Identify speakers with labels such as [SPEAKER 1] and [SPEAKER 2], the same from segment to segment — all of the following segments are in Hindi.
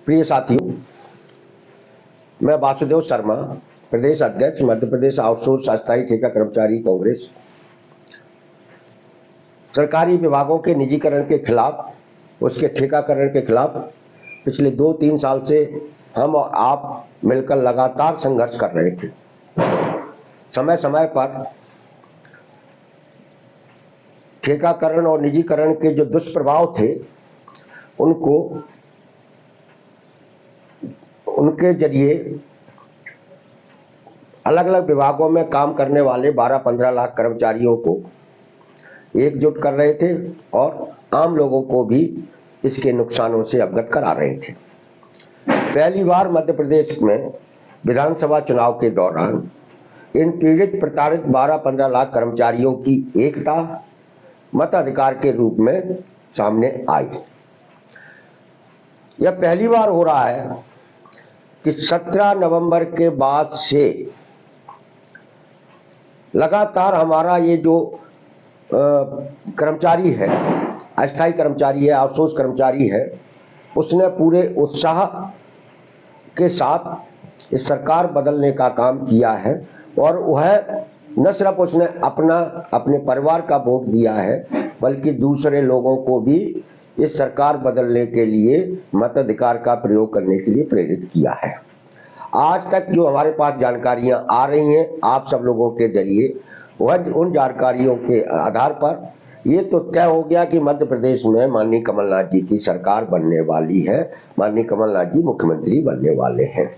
[SPEAKER 1] प्रिय साथियों, मैं वासुदेव शर्मा, प्रदेश अध्यक्ष मध्य प्रदेश आउटसोर्स अस्थायी ठेका कर्मचारी कांग्रेस, सरकारी विभागों के निजीकरण के खिलाफ, उसके ठेकाकरण के खिलाफ पिछले 2-3 साल से हम और आप मिलकर लगातार संघर्ष कर रहे थे। समय समय पर ठेकाकरण और निजीकरण के जो दुष्प्रभाव थे उनके जरिए अलग अलग विभागों में काम करने वाले 12-15 लाख कर्मचारियों को एकजुट कर रहे थे और आम लोगों को भी इसके नुकसानों से अवगत करा रहे थे। पहली बार मध्य प्रदेश में विधानसभा चुनाव के दौरान इन पीड़ित प्रताड़ित 12-15 लाख कर्मचारियों की एकता मताधिकार के रूप में सामने आई। यह पहली बार हो रहा है कि 17 नवंबर के बाद से लगातार हमारा ये जो कर्मचारी है, अस्थायी कर्मचारी है, आउटसोर्स कर्मचारी है, उसने पूरे उत्साह के साथ इस सरकार बदलने का काम किया है और वह न सिर्फ उसने अपने परिवार का वोट दिया है, बल्कि दूसरे लोगों को भी इस सरकार बदलने के लिए मताधिकार का प्रयोग करने के लिए प्रेरित किया है। आज तक जो हमारे पास जानकारियां आ रही हैं आप सब लोगों के जरिए, वह उन जानकारियों के आधार पर ये तो तय हो गया कि मध्य प्रदेश में माननीय कमलनाथ जी की सरकार बनने वाली है, माननीय कमलनाथ जी मुख्यमंत्री बनने वाले हैं।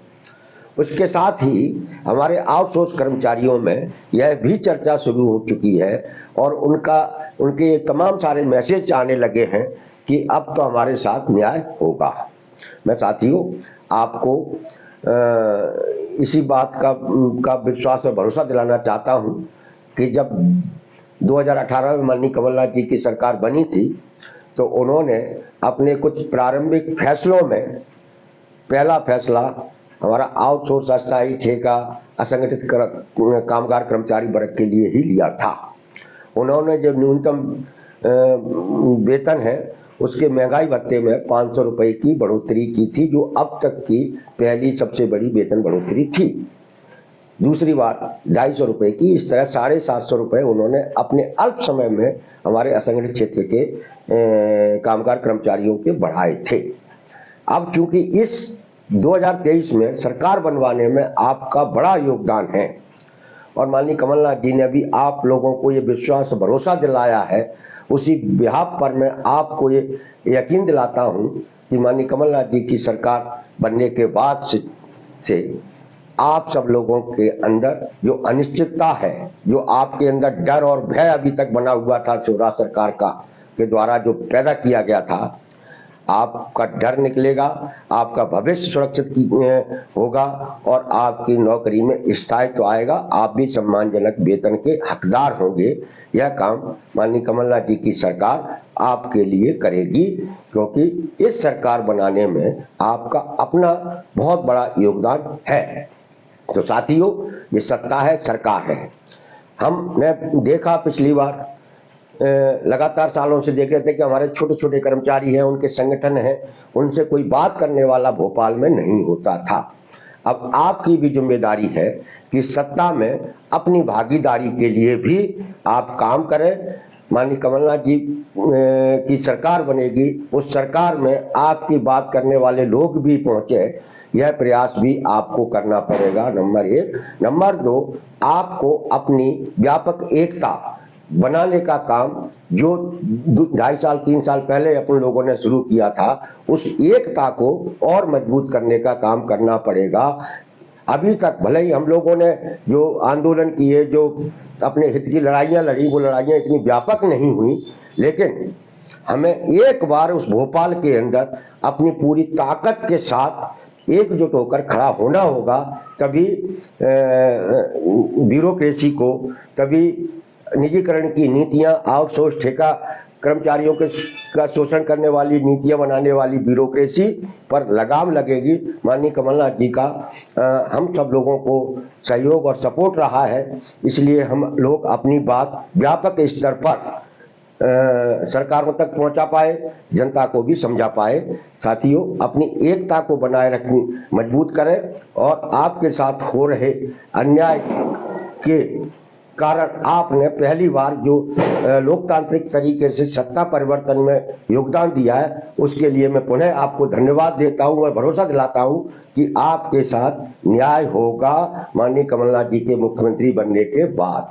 [SPEAKER 1] उसके साथ ही हमारे आउटसोर्स कर्मचारियों में यह भी चर्चा शुरू हो चुकी है और उनके तमाम सारे मैसेज आने लगे हैं कि अब तो हमारे साथ न्याय होगा। मैं साथियों आपको इसी बात का विश्वास और भरोसा दिलाना चाहता हूं कि जब 2018 में माननीय कमलनाथ जी की सरकार बनी थी तो उन्होंने अपने कुछ प्रारंभिक फैसलों में पहला फैसला हमारा आउटसोर्स अस्थायी ठेका असंगठित कामगार कर्मचारी वर्ग के लिए ही लिया था। उन्होंने जो न्यूनतम वेतन है उसके महंगाई भत्ते में 500 रुपए की बढ़ोतरी की थी, जो अब तक की पहली सबसे बड़ी वेतन बढ़ोतरी थी। दूसरी बार 250 रुपए की, इस तरह 750 रुपए उन्होंने अपने अल्प समय में हमारे असंगठित क्षेत्र के कामगार कर्मचारियों के बढ़ाए थे। अब चूंकि इस 2023 में सरकार बनवाने में आपका बड़ा योगदान है और माननीय कमलनाथ जी ने भी आप लोगों को ये विश्वास भरोसा दिलाया है, उसी बिहाफ पर मैं आपको ये यकीन दिलाता हूं कि माननीय कमलनाथ जी की सरकार बनने के बाद से आप सब लोगों के अंदर जो अनिश्चितता है, जो आपके अंदर डर और भय अभी तक बना हुआ था शिवराज सरकार के द्वारा जो पैदा किया गया था, आपका डर निकलेगा, आपका भविष्य सुरक्षित होगा और आपकी नौकरी में स्थायित्व आएगा, आप भी सम्मानजनक वेतन के हकदार होंगे। यह काम माननीय कमलनाथ जी की सरकार आपके लिए करेगी, क्योंकि इस सरकार बनाने में आपका अपना बहुत बड़ा योगदान है। तो साथियों, ये सत्ता है, सरकार है। हमने देखा पिछली बार लगातार सालों से देख रहे थे कि हमारे छोटे छोटे कर्मचारी हैं, उनके संगठन हैं, उनसे कोई बात करने वाला भोपाल में नहीं होता था। अब आपकी भी जिम्मेदारी है कि सत्ता में अपनी भागीदारी के लिए भी आप काम करें। माननीय कमलनाथ जी की सरकार बनेगी, उस सरकार में आपकी बात करने वाले लोग भी पहुंचे, यह प्रयास भी आपको करना पड़ेगा, नंबर 1। नंबर 2, आपको अपनी व्यापक एकता बनाने का काम जो 2.5 साल 3 साल पहले अपन लोगों ने शुरू किया था, उस एकता को और मजबूत करने का काम करना पड़ेगा। अभी तक भले ही हम लोगों ने जो आंदोलन किए, जो अपने हित की लड़ाइयां लड़ी, वो लड़ाइयां इतनी व्यापक नहीं हुई, लेकिन हमें एक बार उस भोपाल के अंदर अपनी पूरी ताकत के साथ एकजुट होकर खड़ा होना होगा। तभी ब्यूरोक्रेसी को, तभी निजीकरण की नीतियां, आउटसोर्स ठेका कर्मचारियों का शोषण करने वाली नीतियां बनाने वाली ब्यूरोक्रेसी पर लगाम लगेगी। माननीय कमलनाथ जी का हम सब लोगों को सहयोग और सपोर्ट रहा है, इसलिए हम लोग अपनी बात व्यापक स्तर पर सरकारों तक पहुंचा पाए, जनता को भी समझा पाए। साथियों, अपनी एकता को बनाए रखनी मजबूत करें और आपके साथ हो रहे अन्याय के कारण आपने पहली बार जो लोकतांत्रिक तरीके से सत्ता परिवर्तन में योगदान दिया है, उसके लिए मैं पुनः आपको धन्यवाद देता हूं और भरोसा दिलाता हूं कि आपके साथ न्याय होगा माननीय कमलनाथ जी के मुख्यमंत्री बनने के बाद।